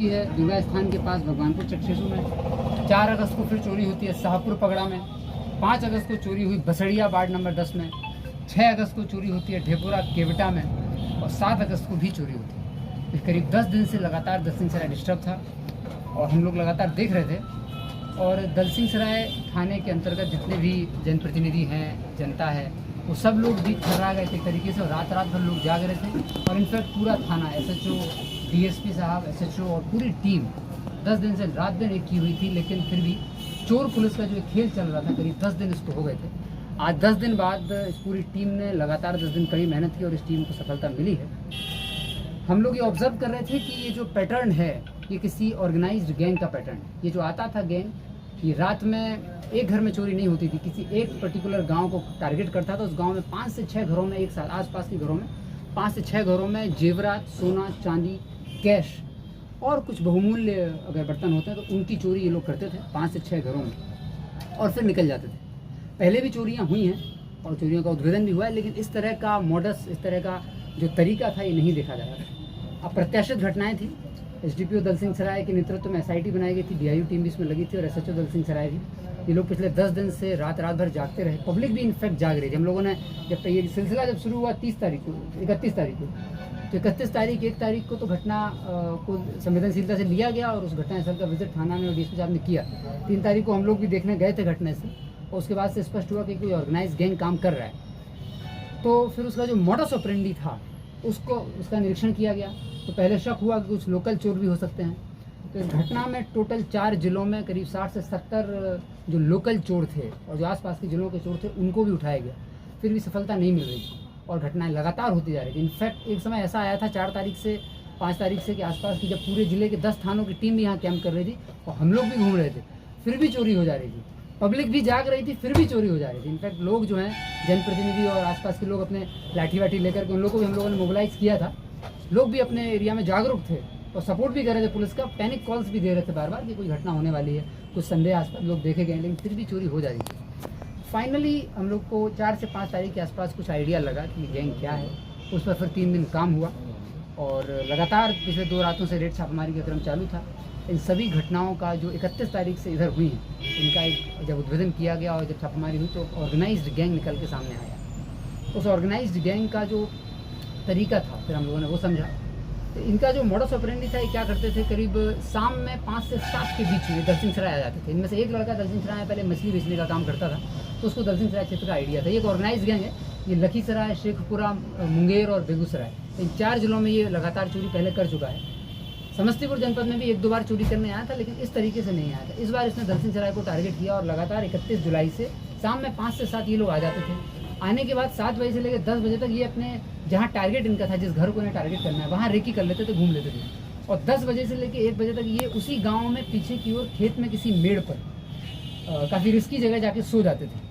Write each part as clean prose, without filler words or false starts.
है दुर्गा स्थान के पास भगवानपुर चक्षेसु में। 4 अगस्त को फिर चोरी होती है शाहपुर पगड़ा में। 5 अगस्त को चोरी हुई बसड़िया वार्ड नंबर 10 में। 6 अगस्त को चोरी होती है ढेपुरा केवटा में और 7 अगस्त को भी चोरी होती है। तो करीब 10 दिन से लगातार दलसिंह सराय डिस्टर्ब था और हम लोग लगातार देख रहे थे। और दलसिंह सराय थाने के अंतर्गत जितने भी जनप्रतिनिधि हैं, जनता है, वो सब लोग भी थर्रा गए थे एक तरीके से और रात रात भर लोग जाग रहे थे। और इनफैक्ट पूरा थाना, SHO, DSP साहब, SHO और पूरी टीम 10 दिन से रात दिन एक की हुई थी। लेकिन फिर भी चोर पुलिस का जो खेल चल रहा था, करीब 10 दिन इसको हो गए थे। आज 10 दिन बाद इस पूरी टीम ने लगातार 10 दिन कड़ी मेहनत की और इस टीम को सफलता मिली है। हम लोग ये ऑब्जर्व कर रहे थे कि ये जो पैटर्न है ये किसी ऑर्गेनाइज्ड गैंग का पैटर्न है। ये जो आता था गैंग, ये रात में एक घर में चोरी नहीं होती थी, किसी एक पर्टिकुलर गांव को टारगेट करता था। उस गांव में 5 से 6 घरों में, एक साथ आसपास के घरों में 5 से 6 घरों में जेवरात, सोना, चांदी, कैश और कुछ बहुमूल्य अगर बर्तन होते हैं तो उनकी चोरी ये लोग करते थे 5 से 6 घरों में और फिर निकल जाते थे। पहले भी चोरियां हुई हैं और चोरियों का उद्भेदन भी हुआ है, लेकिन इस तरह का मॉडस, इस तरह का जो तरीका था ये नहीं देखा जा रहा था। अप्रत्याशित घटनाएं थी। SDPO दलसिंह सराय के नेतृत्व में SIT बनाई गई थी, DIU टीम भी इसमें लगी थी और SHO दलसिंह सराय भी। ये लोग पिछले 10 दिन से रात भर जागते रहे। पब्लिक भी इनफैक्ट जाग रही थी। हम लोगों ने जब ये सिलसिला जब शुरू हुआ 31 तारीख को, तो 31 तारीख, 1 तारीख को तो घटना को संवेदनशीलता से लिया गया और उस घटनास्थल का विजिट थाना में और DSP साहब ने किया। 3 तारीख को हम लोग भी देखने गए थे घटना से और उसके बाद से स्पष्ट हुआ कि कोई ऑर्गेनाइज गैंग काम कर रहा है। तो फिर उसका जो मॉडस ऑपरेंडी था उसका निरीक्षण किया गया। तो पहले शक हुआ कि कुछ लोकल चोर भी हो सकते हैं। तो इस घटना में टोटल 4 जिलों में करीब 60 से 70 जो लोकल चोर थे और जो आसपास के जिलों के चोर थे उनको भी उठाया गया। फिर भी सफलता नहीं मिल रही थी और घटनाएं लगातार होती जा रही थी। इनफैक्ट एक समय ऐसा आया था 4 तारीख से 5 तारीख से कि आसपास की जब पूरे जिले के 10 थानों की टीम भी यहाँ कैंप कर रही थी और हम लोग भी घूम रहे थे, फिर भी चोरी हो जा रही थी। पब्लिक भी जाग रही थी, फिर भी चोरी हो जा रही थी। इनफैक्ट लोग जो हैं, जनप्रतिनिधि और आसपास के लोग अपने लाठी वाठी लेकर के, उन लोगों को भी हम लोगों ने मोबिलाइज किया था। लोग भी अपने एरिया में जागरूक थे और सपोर्ट भी कर रहे थे पुलिस का। पैनिक कॉल्स भी दे रहे थे बार बार कि कोई घटना होने वाली है, कुछ संदेह आसपास लोग देखे गए, लेकिन फिर भी चोरी हो जा रही थी। फाइनली हम लोग को 4 से 5 तारीख के आसपास कुछ आइडिया लगा कि गैंग क्या है। उस पर फिर 3 दिन काम हुआ और लगातार पिछले 2 रातों से रेड छापामारी का क्रम चालू था। इन सभी घटनाओं का जो 31 तारीख से इधर हुई हैं, इनका एक जब उद्भेदन किया गया और जब छापामारी हुई तो ऑर्गेनाइज्ड गैंग निकल के सामने आया। उस ऑर्गेनाइज्ड गैंग का जो तरीका था फिर हम लोगों ने वो समझा। तो इनका जो मॉडस ऑपरेंडी था, ये क्या करते थे, करीब शाम में 5 से 7 के बीच में दलसिंह सराय आ जाते थे। इनमें से एक लड़का दलसिंह सराय में पहले मछली बेचने का काम करता था, तो उसको दलसिंह सराय क्षेत्र का आइडिया था। ये एक ऑर्गेनाइज गैंग है। ये लखीसराय, शेखपुरा, मुंगेर और बेगूसराय, इन 4 जिलों में ये लगातार चोरी पहले कर चुका है। समस्तीपुर जनपद में भी 1-2 बार चोरी करने आया था, लेकिन इस तरीके से नहीं आया था। इस बार इसने दलसिंह सराय को टारगेट किया और लगातार 31 जुलाई से शाम में 5 से 7 ये लोग आ जाते थे। आने के बाद 7 बजे से लेकर 10 बजे तक ये अपने जहाँ टारगेट इनका था, जिस घर को इन्हें टारगेट करना है, वहाँ रेकी कर लेते थे, घूम लेते थे। और 10 बजे से लेकर 1 बजे तक ये उसी गांव में पीछे की ओर खेत में किसी मेड़ पर काफ़ी रिस्की जगह जाके सो जाते थे।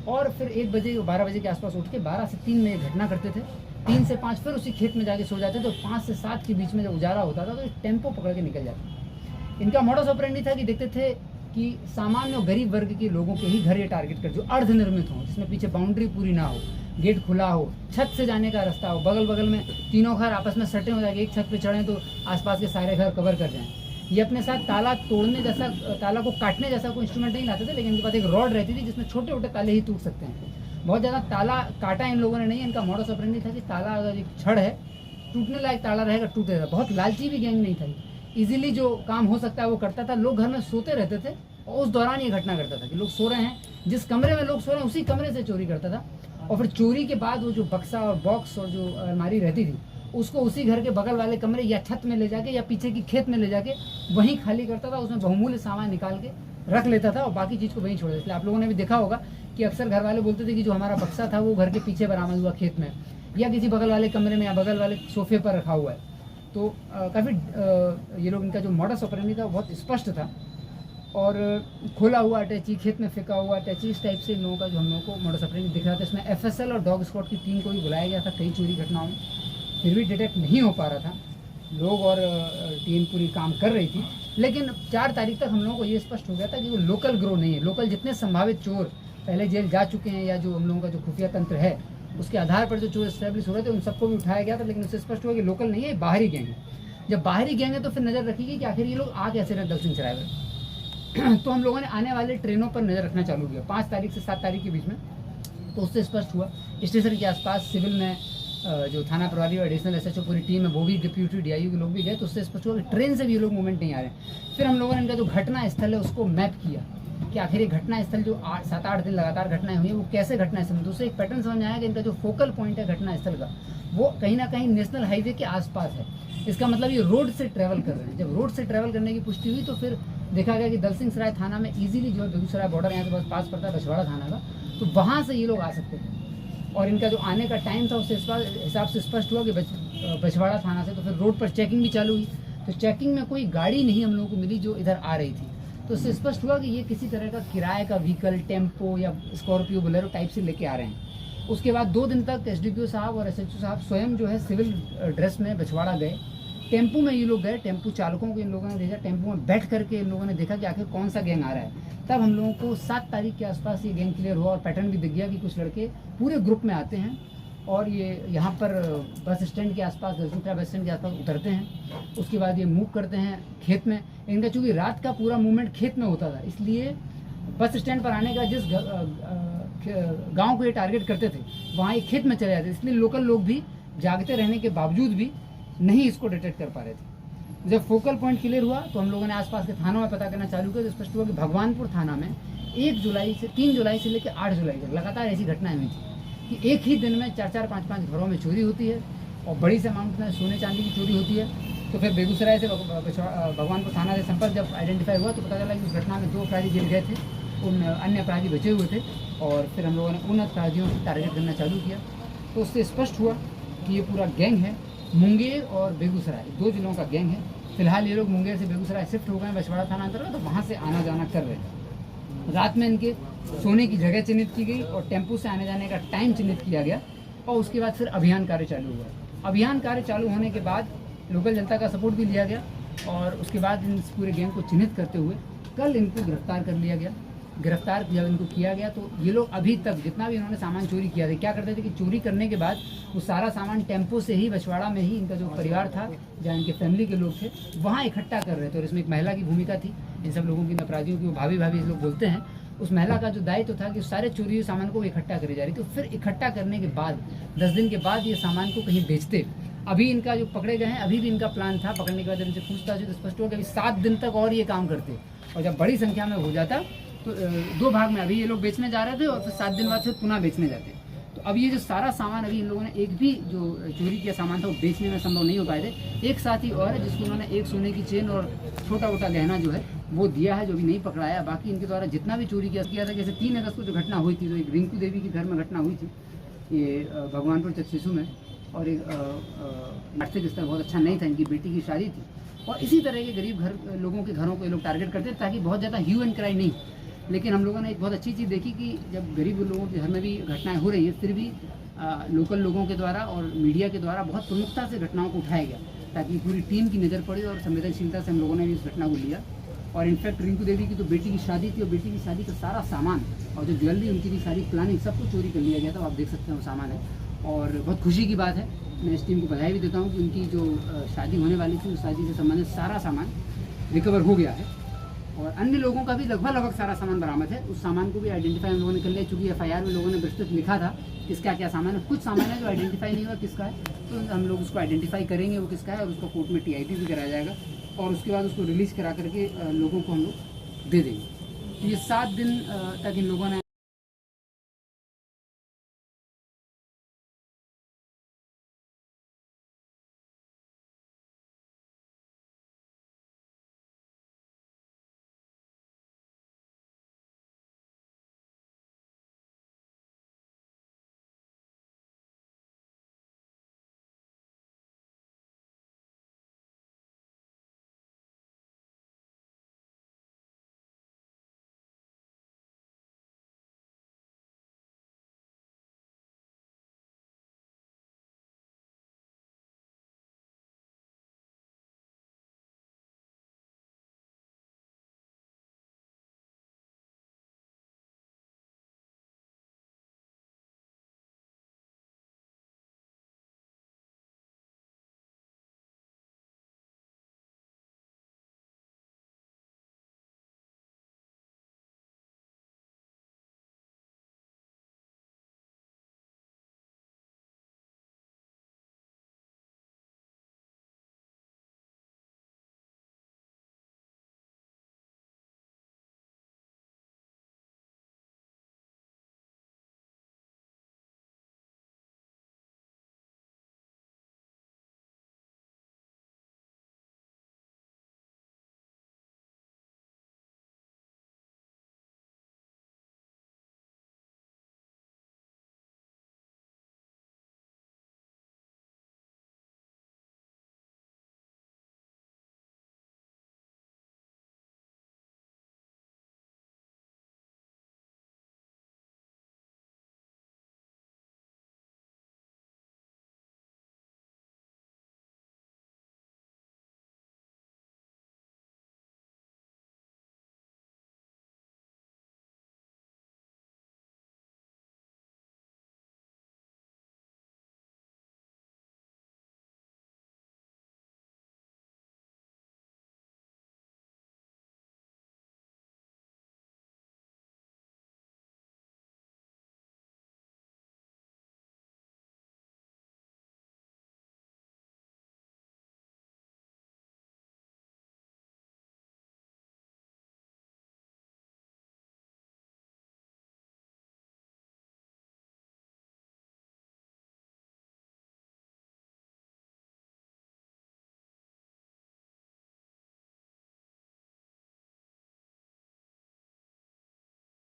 और फिर 1 बजे 12 बजे के आसपास उठ के 12 से 3 में घटना करते थे। 3 से 5 फिर उसी खेत में जाके सो जाते थे। तो 5 से 7 के बीच में जब उजाला होता था तो टेम्पो पकड़ के निकल जाते। इनका मॉडस ऑपरेंडी था कि देखते थे कि सामान्य और गरीब वर्ग के लोगों के ही घर ये टारगेट कर, जो अर्धनिर्मित हों, जिसमें पीछे बाउंड्री पूरी ना हो, गेट खुला हो, छत से जाने का रास्ता हो, बगल बगल में तीनों घर आपस में सटे हो जाएंगे, एक छत पे चढ़ें तो आसपास के सारे घर कवर कर जाएं। ये अपने साथ ताला तोड़ने जैसा, ताला को काटने जैसा कोई इंस्ट्रूमेंट नहीं लाते थे, लेकिन इनके पास एक रॉड रहती थी जिसमें छोटे छोटे ताले ही टूट सकते हैं। बहुत ज़्यादा ताला काटा इन लोगों ने नहीं। इनका मॉडस ऑपरेंडी था कि ताला अगर एक छड़ है, टूटने लायक ताला रहेगा, टूटेगा। बहुत लालची भी गैंग नहीं था। इजीली जो काम हो सकता है वो करता था। लोग घर में सोते रहते थे और उस दौरान ये घटना करता था कि लोग सो रहे हैं, जिस कमरे में लोग सो रहे हैं उसी कमरे से चोरी करता था। और फिर चोरी के बाद वो जो बक्सा और बॉक्स और जो अलमारी रहती थी उसको उसी घर के बगल वाले कमरे या छत में ले जाके या पीछे की खेत में ले जाके वहीं खाली करता था। उसमें बहुमूल्य सामान निकाल के रख लेता था और बाकी चीज़ को वहीं छोड़ देता था। आप लोगों ने भी देखा होगा कि अक्सर घर वाले बोलते थे कि जो हमारा बक्सा था वो घर के पीछे बरामद हुआ खेत में या किसी बगल वाले कमरे में या बगल वाले सोफे पर रखा हुआ है। तो काफ़ी ये लोग, इनका जो मॉडस ऑपरेंडी था वो बहुत स्पष्ट था। और खोला हुआ अटैची, खेत में फेंका हुआ अटैची, इस टाइप से इन लोगों का जो हम लोगों को मॉडस ऑपरेंडी दिख रहा था। इसमें FSL और डॉग स्क्वाड की टीम को भी बुलाया गया था कई चोरी घटनाओं में, फिर भी डिटेक्ट नहीं हो पा रहा था। लोग और टीम पूरी काम कर रही थी। लेकिन 4 तारीख तक हम लोगों को ये स्पष्ट हो गया था कि वो लोकल ग्रोह नहीं है। लोकल जितने संभावित चोर पहले जेल जा चुके हैं या जो हम लोगों का जो खुफिया तंत्र है उसके आधार पर जो चोर एस्टैब्लिश हो रहे थे उन सबको भी उठाया गया था, लेकिन उससे स्पष्ट हुआ कि लोकल नहीं है, बाहरी गैंग है। जब बाहरी गैंग है तो फिर नज़र रखिएगा कि आखिर ये लोग आ कैसे रहे दलसिंह सराय में। तो हम लोगों ने आने वाले ट्रेनों पर नज़र रखना चालू किया 5 तारीख से 7 तारीख के बीच में। तो उससे स्पष्ट हुआ स्टेशन के आसपास सिविल में जो थाना प्रभारी और एडिशनल एसएचओ पूरी टीम है वो भी, डिप्यूटी डीआईयू के लोग भी गए। तो उससे स्पष्ट हुआ कि ट्रेन से भी ये लोग मूवमेंट नहीं आ रहे। फिर हम लोगों ने इनका जो घटना स्थल है उसको मैप किया कि आखिर ये घटना स्थल जो 7-8 दिन लगातार घटनाएं हुई वो कैसे घटना स्थल। दूसरे एक पैटर्न समझ में आया कि इनका जो फोकल पॉइंट है घटना स्थल का वो कहीं ना कहीं नेशनल हाईवे के आसपास है। इसका मतलब ये रोड से ट्रैवल कर रहे हैं। जब रोड से ट्रैवल करने की पुष्टि हुई तो फिर देखा गया कि दलसिंह सराय थाना में इजीली जो है बेगूसराय बॉर्डर यहाँ से बस पास पड़ता है बछवाड़ा थाना का, तो वहाँ से ये लोग आ सकते थे। और इनका जो आने का टाइम था उससे हिसाब से स्पष्ट हुआ कि बछवाड़ा थाना से। तो फिर रोड पर चेकिंग भी चालू हुई। तो चेकिंग में कोई गाड़ी नहीं हम लोगों को मिली जो इधर आ रही थी। तो उससे स्पष्ट हुआ कि ये किसी तरह का किराए का व्हीकल, टेम्पो या स्कॉर्पियो, बोलेरो टाइप से लेके आ रहे हैं। उसके बाद 2 दिन तक एसडीपीओ साहब और एसएचओ साहब स्वयं जो है सिविल ड्रेस में बछवाड़ा गए। टेम्पू में ये लोग गए, टेम्पू चालकों को इन लोगों ने भेजा, टेम्पू में बैठ करके इन लोगों ने देखा कि आखिर कौन सा गैंग आ रहा है। तब हम लोगों को 7 तारीख के आसपास ये गैंग क्लियर हुआ और पैटर्न भी दिख गया कि कुछ लड़के पूरे ग्रुप में आते हैं और ये यहाँ पर बस स्टैंड के आसपास, दलसिंह बस स्टैंड के आसपास उतरते हैं। उसके बाद ये मूव करते हैं खेत में। इनका चूँकि रात का पूरा मूवमेंट खेत में होता था, इसलिए बस स्टैंड पर आने का जिस गांव को ये टारगेट करते थे वहाँ ये खेत में चले जाते, इसलिए लोकल लोग भी जागते रहने के बावजूद भी नहीं इसको डिटेक्ट कर पा रहे थे। जब फोकल पॉइंट क्लियर हुआ तो हम लोगों ने आसपास के थानों में पता करना चालू किया। तो स्पष्ट हुआ कि भगवानपुर थाना में 3 जुलाई से लेकर 8 जुलाई तक लगातार ऐसी घटनाएं हुई थी कि एक ही दिन में 4-4, 5-5 घरों में चोरी होती है और बड़ी से अमाउंट में सोने चांदी की चोरी होती है। तो फिर बेगूसराय से भगवानपुर थाना से संपर्क जब आइडेंटिफाई हुआ तो पता चला कि उस घटना में 2 अपराधी जेल गए थे, उन अन्य अपराधी बचे हुए थे और फिर हम लोगों ने उन अपराधियों को टारगेट करना चालू किया। तो उससे स्पष्ट हुआ कि ये पूरा गैंग है, मुंगेर और बेगूसराय 2 जिलों का गैंग है। फिलहाल ये लोग मुंगेर से बेगूसराय शिफ्ट हो गए, बछवाड़ा थाना अंतर्गत, तो वहाँ से आना जाना कर रहे हैं। रात में इनके सोने की जगह चिन्हित की गई और टेम्पू से आने जाने का टाइम चिन्हित किया गया और उसके बाद फिर अभियान कार्य चालू हुआ। अभियान कार्य चालू होने के बाद लोकल जनता का सपोर्ट भी लिया गया और उसके बाद इन पूरे गैंग को चिन्हित करते हुए कल इनको गिरफ्तार कर लिया गया। गिरफ्तार जब इनको किया गया तो ये लोग अभी तक जितना भी इन्होंने सामान चोरी किया था, क्या करते थे कि चोरी करने के बाद वो सारा सामान टेम्पो से ही बछवाड़ा में ही इनका जो परिवार था, जहाँ इनके फैमिली के लोग थे, वहाँ इकट्ठा कर रहे थे। और इसमें एक महिला की भूमिका थी। इन सब लोगों की, अपराधियों की, वो भाभी लोग बोलते हैं, उस महिला का जो दायित्व था कि सारे चोरी हुए सामान को इकट्ठा करी जा रही थी। तो फिर इकट्ठा करने के बाद 10 दिन के बाद ये सामान को कहीं बेचते। अभी इनका जो पकड़े गए हैं, अभी भी इनका प्लान था पकड़ने के बाद इनसे पूछताछ तो स्पष्ट हुआ कि अभी 7 दिन तक और ये काम करते और जब बड़ी संख्या में हो जाता तो 2 भाग में अभी ये लोग बेचने जा रहे थे और फिर 7 दिन बाद फिर पुनः बेचने जाते। तो अब ये जो सारा सामान अभी इन लोगों ने एक भी जो चोरी किया सामान था वो बेचने में संभव नहीं हो पाए थे। एक साथी और है जिसको उन्होंने एक सोने की चेन और छोटा मोटा गहना जो है वो दिया है, जो भी नहीं पकड़ाया। बाकी इनके द्वारा जितना भी चोरी किया था, जैसे 3 अगस्त को जो घटना हुई थी, तो एक रिंकू देवी के घर में घटना हुई थी ये भगवानपुर चकसीसू में, और एक आर्थिक स्तर बहुत अच्छा नहीं था, इनकी बेटी की शादी थी। और इसी तरह के गरीब लोगों के घरों को ये लोग टारगेट करते थे ताकि बहुत ज़्यादा ह्यू एंड क्राई नहीं। लेकिन हम लोगों ने एक बहुत अच्छी चीज़ देखी कि जब गरीब लोगों के घर में भी घटनाएं हो रही है, फिर भी लोकल लोगों के द्वारा और मीडिया के द्वारा बहुत प्रमुखता से घटनाओं को उठाया गया ताकि पूरी टीम की नज़र पड़ी और संवेदनशीलता से हम लोगों ने भी इस घटना को लिया। और इनफैक्ट रिंकू देवी की तो बेटी की शादी थी और बेटी की शादी का सारा सामान और जो ज्वेलरी उनकी भी सारी प्लानिंग सब कुछ चोरी कर लिया गया था। आप देख सकते हैं वो सामान है और बहुत खुशी की बात है। मैं इस टीम को बधाई भी देता हूँ कि उनकी जो शादी होने वाली थी उस शादी से संबंधित सारा सामान रिकवर हो गया है और अन्य लोगों का भी लगभग सारा सामान बरामद है। उस सामान को भी आइडेंटिफाई हम लोगों ने कर लिया, चूँकि FIR में लोगों ने विस्तृत लिखा था किसका क्या सामान है। कुछ सामान है जो आइडेंटिफाई नहीं हुआ किसका है, तो हम लोग उसको आइडेंटिफाई करेंगे वो किसका है और उसको कोर्ट में TIP भी कराया जाएगा और उसके बाद उसको रिलीज़ करा करके लोगों को हम लोग दे देंगे। तो ये 7 दिन तक इन लोगों ने